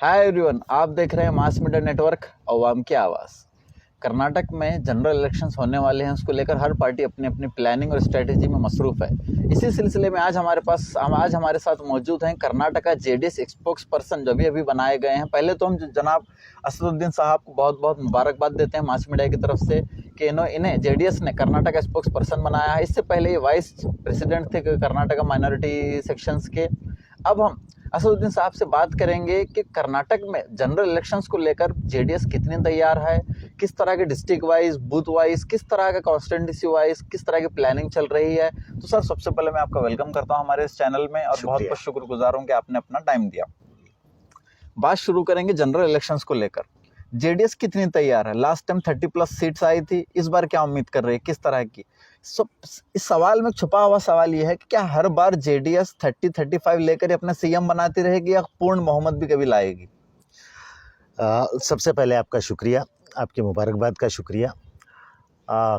Hi everyone, आप देख रहे हैं मास मीडिया नेटवर्क अवाम की आवाज़। कर्नाटक में जनरल इलेक्शंस होने वाले हैं, उसको लेकर हर पार्टी अपनी अपनी प्लानिंग और स्ट्रेटेजी में मसरूफ़ है। इसी सिलसिले में आज हमारे साथ मौजूद हैं कर्नाटका जेडीएस स्पोक्स पर्सन जो अभी बनाए गए हैं। पहले तो हम जनाब असदुद्दीन साहब को बहुत बहुत मुबारकबाद देते हैं मास मीडिया की तरफ से कि इन्हें जेडीएस ने कर्नाटक स्पोक्स पर्सन बनाया है। इससे पहले ये वाइस प्रेसिडेंट थे कर्नाटका माइनॉरिटी सेक्शंस के। अब हम असदुद्दीन साहब से बात करेंगे कि कर्नाटक में जनरल इलेक्शंस को लेकर जेडीएस कितनी तैयार है, किस तरह के डिस्ट्रिक्ट वाइज, बूथ वाइज, किस तरह के कॉन्स्टिट्यूंसी वाइज किस तरह की प्लानिंग चल रही है। तो सर, सबसे पहले मैं आपका वेलकम करता हूं हमारे इस चैनल में और बहुत बहुत शुक्रगुजार हूं कि आपने अपना टाइम दिया। बात शुरू करेंगे जनरल इलेक्शंस को लेकर। जेडीएस कितनी तैयार है? लास्ट टाइम 30+ सीट्स आई थी, इस बार क्या उम्मीद कर रही है, किस तरह की? इस सवाल में छुपा हुआ सवाल यह है कि क्या हर बार जेडीएस 30-35 लेकर अपना सीएम बनाती रहेगी या पूर्ण बहुमत भी कभी लाएगी? सबसे पहले आपका शुक्रिया, आपकी मुबारकबाद का शुक्रिया।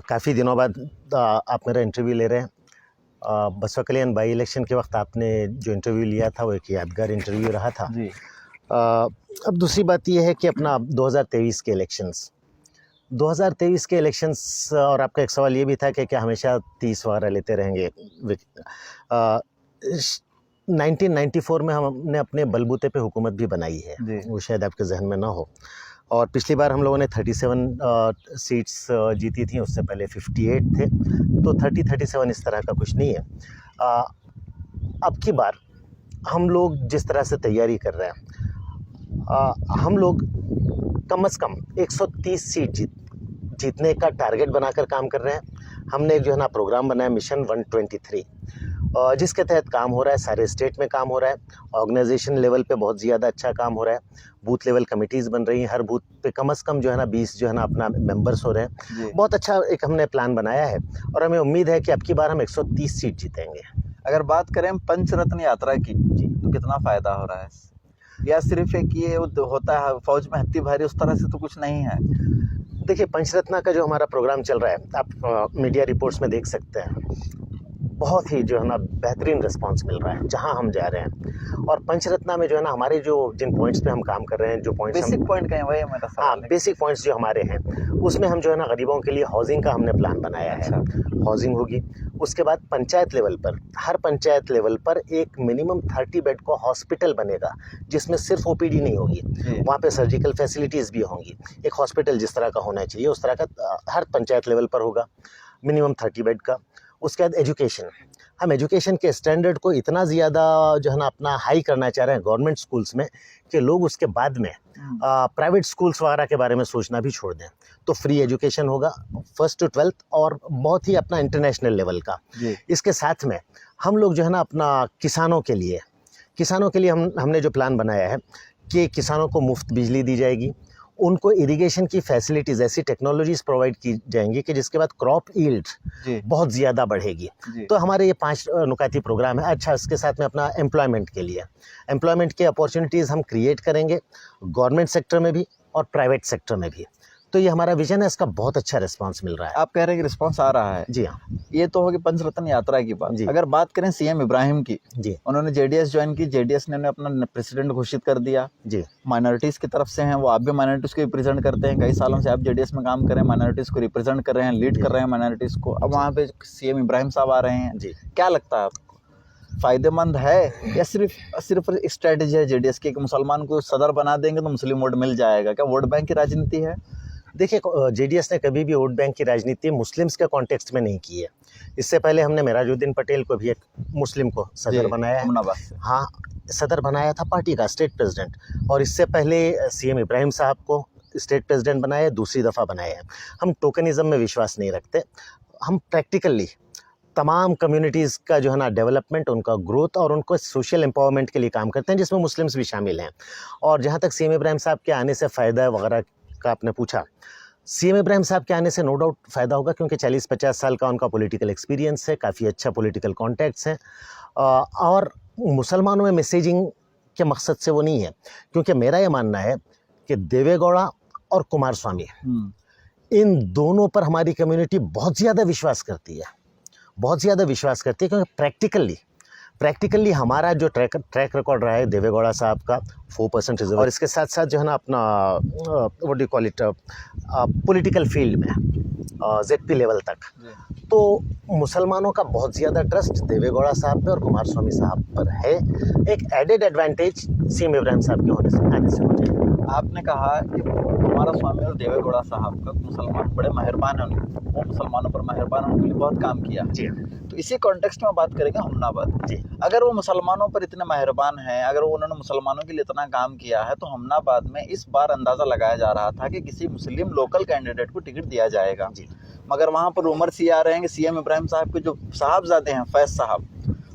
काफ़ी दिनों बाद आप मेरा इंटरव्यू ले रहे हैं। बसवा कल्याण बाई इलेक्शन के वक्त आपने जो इंटरव्यू लिया था वो एक यादगार इंटरव्यू रहा था जी। अब दूसरी बात यह है कि अपना 2023 के इलेक्शंस और आपका एक सवाल ये भी था कि क्या हमेशा 30 वगैरह लेते रहेंगे। 1994 में हमने अपने बलबूते पे हुकूमत भी बनाई है, वो शायद आपके जहन में ना हो। और पिछली बार हम लोगों ने 37 सीट्स जीती थी, उससे पहले 58 थे, तो 30-37 इस तरह का कुछ नहीं है। अब की बार हम लोग जिस तरह से तैयारी कर रहे हैं, हम लोग कम से कम 130 सीट जीतने का टारगेट बनाकर काम कर रहे हैं। हमने एक जो है ना प्रोग्राम बनाया मिशन 123, जिसके तहत काम हो रहा है। सारे स्टेट में काम हो रहा है, ऑर्गेनाइजेशन लेवल पे बहुत ज़्यादा अच्छा काम हो रहा है, बूथ लेवल कमिटीज़ बन रही हैं, हर बूथ पे कम से कम जो है ना 20 जो है ना अपना मेंबर्स हो रहे हैं। बहुत अच्छा एक हमने प्लान बनाया है और हमें उम्मीद है कि अब की बार हम 130 सीट जीतेंगे। अगर बात करें पंचरत्न यात्रा की जी, तो कितना फ़ायदा हो रहा है, या सिर्फ एक ये होता है फौज में हत्ती भारी, उस तरह से तो कुछ नहीं है? देखिए, पंचरत्न का जो हमारा प्रोग्राम चल रहा है, आप मीडिया रिपोर्ट्स में देख सकते हैं, बहुत ही जो है ना बेहतरीन रिस्पांस मिल रहा है जहां हम जा रहे हैं। और पंचरत्न में जो है ना हमारे जो जिन पॉइंट्स पे हम काम कर रहे हैं, जो पॉइंट्स बेसिक पॉइंट कहें वही मेरा सवाल है। बेसिक पॉइंट्स जो हमारे हैं उसमें हम जो है ना गरीबों के लिए हाउसिंग का हमने प्लान बनाया है। हाउसिंग होगी, उसके बाद पंचायत लेवल पर, हर पंचायत लेवल पर एक मिनिमम 30 बेड का हॉस्पिटल बनेगा, जिसमें सिर्फ ओपीडी नहीं होगी, वहाँ पे सर्जिकल फैसिलिटीज़ भी होंगी। एक हॉस्पिटल जिस तरह का होना चाहिए उस तरह का हर पंचायत लेवल पर होगा, मिनिमम 30 बेड का। उसके बाद एजुकेशन, हम एजुकेशन के स्टैंडर्ड को इतना ज़्यादा जो है ना अपना हाई करना चाह रहे हैं गवर्नमेंट स्कूल्स में कि लोग उसके बाद में प्राइवेट स्कूल्स वगैरह के बारे में सोचना भी छोड़ दें। तो फ्री एजुकेशन होगा 1st to 12th और बहुत ही अपना इंटरनेशनल लेवल का। इसके साथ में हम लोग जो है ना अपना किसानों के लिए हमने जो प्लान बनाया है कि किसानों को मुफ्त बिजली दी जाएगी, उनको इरिगेशन की फैसिलिटीज़, ऐसी टेक्नोलॉजीज़ प्रोवाइड की जाएंगी कि जिसके बाद क्रॉप यील्ड बहुत ज़्यादा बढ़ेगी। तो हमारे ये 5 नुकाती प्रोग्राम है। अच्छा, इसके साथ में अपना एम्प्लॉयमेंट के अपॉर्चुनिटीज़ हम क्रिएट करेंगे, गवर्नमेंट सेक्टर में भी और प्राइवेट सेक्टर में भी। तो ये हमारा विजन है, इसका बहुत अच्छा रिस्पांस मिल रहा है। आप कह रहे हैं कि रिस्पांस आ रहा है? जी हाँ। ये तो होगी पंचरत्न यात्रा की बात। अगर बात करें सीएम इब्राहिम की, जी, उन्होंने जेडीएस ज्वाइन की, जेडीएस ने अपना प्रेसिडेंट घोषित कर दिया। जी, माइनॉरिटीज़ की तरफ से हैं वो, आप भी माइनॉरिटीज़ को रिप्रेजेंट करते हैं, कई सालों से आप जेडीएस में काम कर रहे हैं, माइनॉरिटीज़ को रिप्रेजेंट कर रहे हैं, लीड कर रहे हैं माइनॉरिटीज़ को। अब वहाँ पे सीएम इब्राहिम साहब आ रहे हैं, क्या लगता है आपको, फ़ायदेमंद है या सिर्फ स्ट्रेटेजी है जेडीएस की कि मुसलमान को सदर बना देंगे तो मुस्लिम वोट मिल जाएगा? क्या वोट बैंक की राजनीति है? देखिए, जेडीएस ने कभी भी वोट बैंक की राजनीति मुस्लिम्स के कॉन्टेक्स्ट में नहीं की है। इससे पहले हमने मेराजुद्दीन पटेल को भी एक मुस्लिम को सदर बनाया है। हाँ, सदर बनाया था पार्टी का, स्टेट प्रेसिडेंट। और इससे पहले सीएम इब्राहिम साहब को स्टेट प्रेसिडेंट बनाया, दूसरी दफ़ा बनाया है। हम टोकनिज़म में विश्वास नहीं रखते, हम प्रैक्टिकली तमाम कम्युनिटीज़ का जो है ना डेवलपमेंट, उनका ग्रोथ और उनको सोशल एम्पावरमेंट के लिए काम करते हैं, जिसमें मुस्लिम्स भी शामिल हैं। और जहाँ तक सीएम इब्राहिम साहब के आने से फ़ायदा वगैरह का आपने पूछा, सीएम इब्राहिम साहब के आने से नो डाउट फ़ायदा होगा, क्योंकि 40-50 साल का उनका पॉलिटिकल एक्सपीरियंस है, काफ़ी अच्छा पॉलिटिकल कॉन्टैक्ट्स हैं। और मुसलमानों में मैसेजिंग के मकसद से वो नहीं है, क्योंकि मेरा ये मानना है कि देवेगौड़ा और कुमारस्वामी, इन दोनों पर हमारी कम्युनिटी बहुत ज़्यादा विश्वास करती है, क्योंकि प्रैक्टिकली हमारा जो ट्रैक रिकॉर्ड रहा है देवेगौड़ा साहब का 4% रिजर्व, और इसके साथ साथ जो है ना अपना what do call it political field में जेडपी लेवल तक, तो मुसलमानों का बहुत ज़्यादा ट्रस्ट देवेगौड़ा साहब पे और कुमार स्वामी साहब पर है। एक एडेड एडवांटेज सीएम इब्राहिम साहब के होने से आने से मुझे। आपने कहा कि कुमार स्वामी और देवेगौड़ा साहब का मुसलमान बड़े मेहरबान हैं, वो मुसलमानों पर मेहरबान, उनके लिए बहुत काम किया। जी तो इसी कॉन्टेक्स्ट में बात करेंगे हमनाबाद। जी अगर वो मुसलमानों पर इतने मेहरबान हैं, अगर उन्होंने मुसलमानों के लिए इतना काम किया है, तो हमनाबाद में इस बार अंदाज़ा लगाया जा रहा था कि किसी मुस्लिम लोकल कैंडिडेट को टिकट दिया जाएगा। जी मगर वहाँ पर रूमर्स ये आ रहे हैं कि सीएम इब्राहिम साहब के जो साहबजादे हैं फैज़ साहब,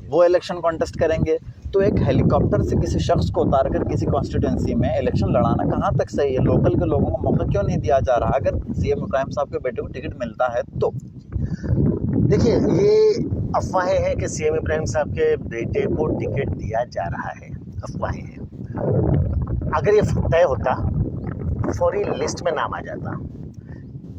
वो इलेक्शन कॉन्टेस्ट करेंगे। तो एक हेलीकॉप्टर से किसी शख्स को उतारकर किसी कॉन्स्टिट्यूंसी में इलेक्शन लड़ाना कहाँ तक सही है? लोकल के लोगों को मौका क्यों नहीं दिया जा रहा? अगर सीएम इब्राहिम साहब के बेटे को टिकट मिलता है तो देखिए, ये अफवाहें हैं कि सीएम इब्राहिम साहब के बेटे को टिकट दिया जा रहा है, अफवाहें हैं। अगर ये तय होता, फौरी लिस्ट में नाम आ जाता,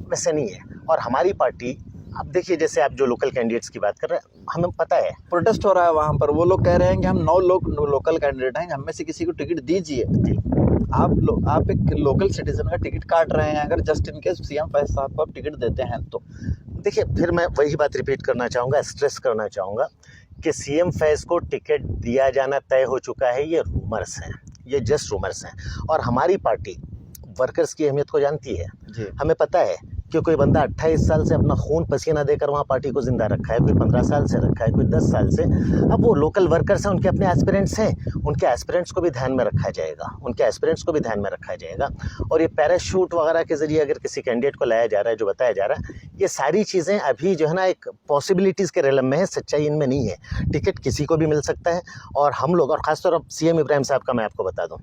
वैसे नहीं है। और हमारी पार्टी, अब देखिए जैसे आप जो लोकल कैंडिडेट्स की बात कर रहे हैं, हमें पता है प्रोटेस्ट हो रहा है वहाँ पर। वो लोग कह रहे हैं कि हम 9 लोग लोकल कैंडिडेट हैं, हम में से किसी को टिकट दीजिए। जी आप एक लोकल सिटीजन का टिकट काट रहे हैं, अगर जस्ट इन केस सीएम फैज़ साहब को आप टिकट देते हैं तो। देखिए, फिर मैं वही बात रिपीट करना चाहूँगा, स्ट्रेस करना चाहूँगा कि सीएम फैज़ को टिकट दिया जाना तय हो चुका है। ये रूमर्स हैं, ये जस्ट रूमर्स हैं। और हमारी पार्टी वर्कर्स की अहमियत को जानती है। जी हमें पता है कि कोई बंदा 28 साल से अपना खून पसीना देकर वहाँ पार्टी को जिंदा रखा है, कोई 15 साल से रखा है, कोई 10 साल से। अब वो लोकल वर्कर्स हैं, उनके अपने एस्पिरेंट्स हैं, उनके एस्पिरेंट्स को भी ध्यान में रखा जाएगा, उनके एस्पिरेंट्स को भी ध्यान में रखा जाएगा। और ये पैराशूट वगैरह के ज़रिए अगर किसी कैंडिडेट को लाया जा रहा है, जो बताया जा रहा है, ये सारी चीज़ें अभी जो है ना एक पॉसिबिलिटीज़ के रेलम में है, सच्चाई इनमें नहीं है। टिकट किसी को भी मिल सकता है। और हम लोग, और ख़ासतौर पर सीएम इब्राहिम साहब का मैं आपको बता दूँ,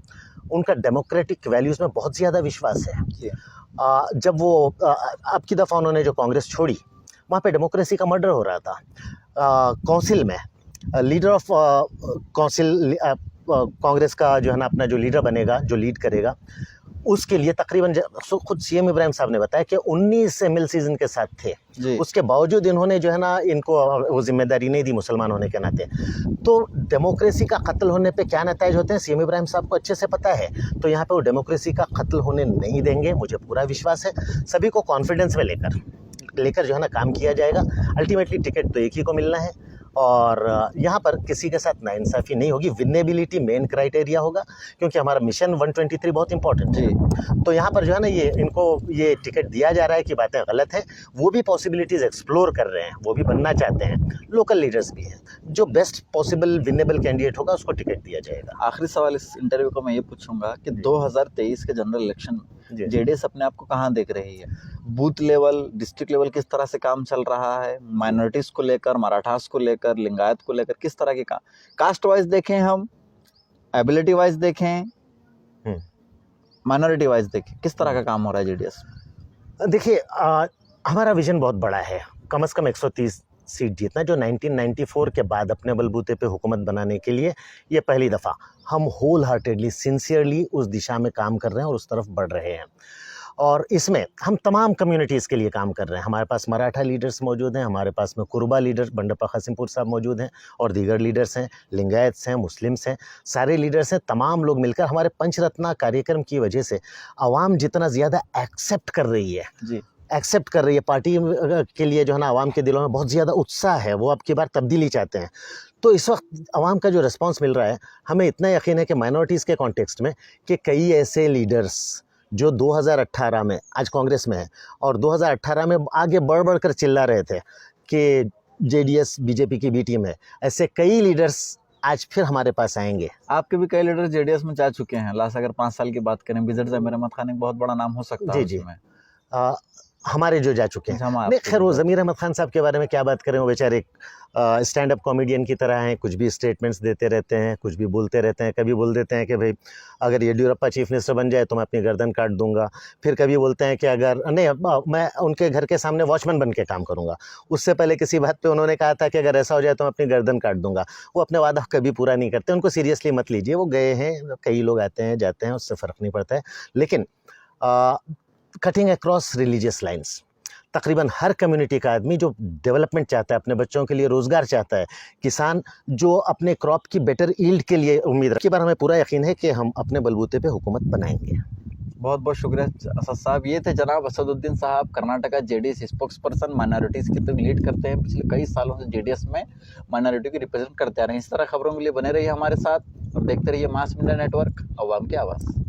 उनका डेमोक्रेटिक वैल्यूज़ में बहुत ज़्यादा विश्वास है। जी जब वो अब की दफ़ा उन्होंने जो कांग्रेस छोड़ी, वहाँ पे डेमोक्रेसी का मर्डर हो रहा था। काउंसिल में लीडर ऑफ काउंसिल कांग्रेस का जो है ना अपना जो लीडर बनेगा, जो लीड करेगा, उसके लिए तकरीबन खुद सीएम इब्राहिम साहब ने बताया कि 19 एमएल सीजन के साथ थे। जी उसके बावजूद इन्होंने जो है ना इनको वो जिम्मेदारी नहीं दी मुसलमान होने के नाते। तो डेमोक्रेसी का कत्ल होने पे क्या नतीजे होते हैं सीएम इब्राहिम साहब को अच्छे से पता है। तो यहाँ पे वो डेमोक्रेसी का कत्ल होने नहीं देंगे, मुझे पूरा विश्वास है। सभी को कॉन्फिडेंस में लेकर जो है ना काम किया जाएगा। अल्टीमेटली टिकट तो एक ही को मिलना है और यहाँ पर किसी के साथ नाइंसाफ़ी नहीं होगी। विनेबिलिटी मेन क्राइटेरिया होगा, क्योंकि हमारा मिशन 123 बहुत इंपॉर्टेंट है। तो यहाँ पर जो है ना ये इनको ये टिकट दिया जा रहा है कि बातें गलत हैं। वो भी पॉसिबिलिटीज़ एक्सप्लोर कर रहे हैं, वो भी बनना चाहते हैं। लोकल लीडर्स भी हैं। जो बेस्ट पॉसिबल विनेबल कैंडिडेट होगा उसको टिकट दिया जाएगा। आखिरी सवाल इस इंटरव्यू को मैं ये पूछूंगा कि 2023 के जनरल इलेक्शन में जेडीएस अपने आप को कहाँ देख रही है? बूथ लेवल, डिस्ट्रिक्ट लेवल किस तरह से काम चल रहा है? माइनॉरिटीज़ को लेकर, मराठास को लेकर, लिंगायत को लेकर किस तरह के काम? कास्ट वाइज देखें, हम एबिलिटी वाइज देखें, माइनॉरिटी वाइज देखें, किस तरह का काम हो रहा है जेडीएस? देखिए, हमारा विजन बहुत बड़ा है, कम से कम 130 सीट जीतना, जो 1994 के बाद अपने बलबूते पे हुकूमत बनाने के लिए ये पहली दफ़ा हम होल हार्टेडली, सिंसियरली उस दिशा में काम कर रहे हैं और उस तरफ बढ़ रहे हैं। और इसमें हम तमाम कम्युनिटीज़ के लिए काम कर रहे हैं। हमारे पास मराठा लीडर्स मौजूद हैं, हमारे पास में कुरबा लीडर बंडप्पा कासिमपुर साहब मौजूद हैं और दीगर लीडर्स हैं, लिंगायत्स हैं, मुस्लिम्स हैं, सारे लीडर्स हैं। तमाम लोग मिलकर हमारे पंचरत्ना कार्यक्रम की वजह से आवाम जितना ज़्यादा एक्सेप्ट कर रही है, जी एक्सेप्ट कर रही है पार्टी के लिए, जो है ना आवाम के दिलों में बहुत ज़्यादा उत्साह है, वो अब की बार तब्दीली चाहते हैं। तो इस वक्त आवाम का जो रिस्पांस मिल रहा है, हमें इतना यकीन है कि माइनॉरिटीज़ के कॉन्टेक्स्ट में कि कई ऐसे लीडर्स जो 2018 में आज कांग्रेस में है और 2018 में आगे बढ़ कर चिल्ला रहे थे कि जेडीएस बीजेपी की बी टीम है, ऐसे कई लीडर्स आज फिर हमारे पास आएंगे। आपके भी कई लीडर जेडीएस में जा चुके हैं। लास्ट अगर 5 साल की बात करें, बिजट ज़मीर अहमद खान एक बहुत बड़ा नाम हो सकता है। जी। उसमें हमारे जो जा चुके हैं, नहीं खैर वो ज़मीर अहमद खान साहब के बारे में क्या बात करें, वो बेचारे स्टैंड अप कॉमेडियन की तरह हैं, कुछ भी स्टेटमेंट्स देते रहते हैं, कुछ भी बोलते रहते हैं। कभी बोल देते हैं कि भाई अगर येडियुरप्पा चीफ मिनिस्टर बन जाए तो मैं अपनी गर्दन काट दूंगा, फिर कभी बोलते हैं कि अगर नहीं मैं उनके घर के सामने वॉचमैन बन के काम करूंगा। उससे पहले किसी बात पे उन्होंने कहा था कि अगर ऐसा हो जाए तो मैं अपनी गर्दन काट दूंगा। वो अपने वादा कभी पूरा नहीं करते, उनको सीरियसली मत लीजिए। वो गए हैं, कई लोग आते हैं जाते हैं, उससे फ़र्क नहीं पड़ता है। लेकिन कटिंग अक्रॉस रिलीजियस लाइन्स, तकरीबन हर कम्युनिटी का आदमी जो डेवलपमेंट चाहता है, अपने बच्चों के लिए रोज़गार चाहता है, किसान जो अपने क्रॉप की बेटर यील्ड के लिए उम्मीद रखता है, बार हमें पूरा यकीन है कि हम अपने बलबूते पे हुकूमत बनाएंगे। बहुत बहुत शुक्रिया असद साहब। ये थे जनाब असदुद्दीन साहब, Karnataka JDS spokes person, minorities की तरफ लीड करते हैं, पिछले कई सालों से जेडीएस में माइनॉरिटी की रिप्रेजेंट करते आ रहे हैं। इस तरह खबरों के लिए बने रहिए हमारे साथ और देखते रहिए मास मीडिया नेटवर्क, अवाम की आवाज़।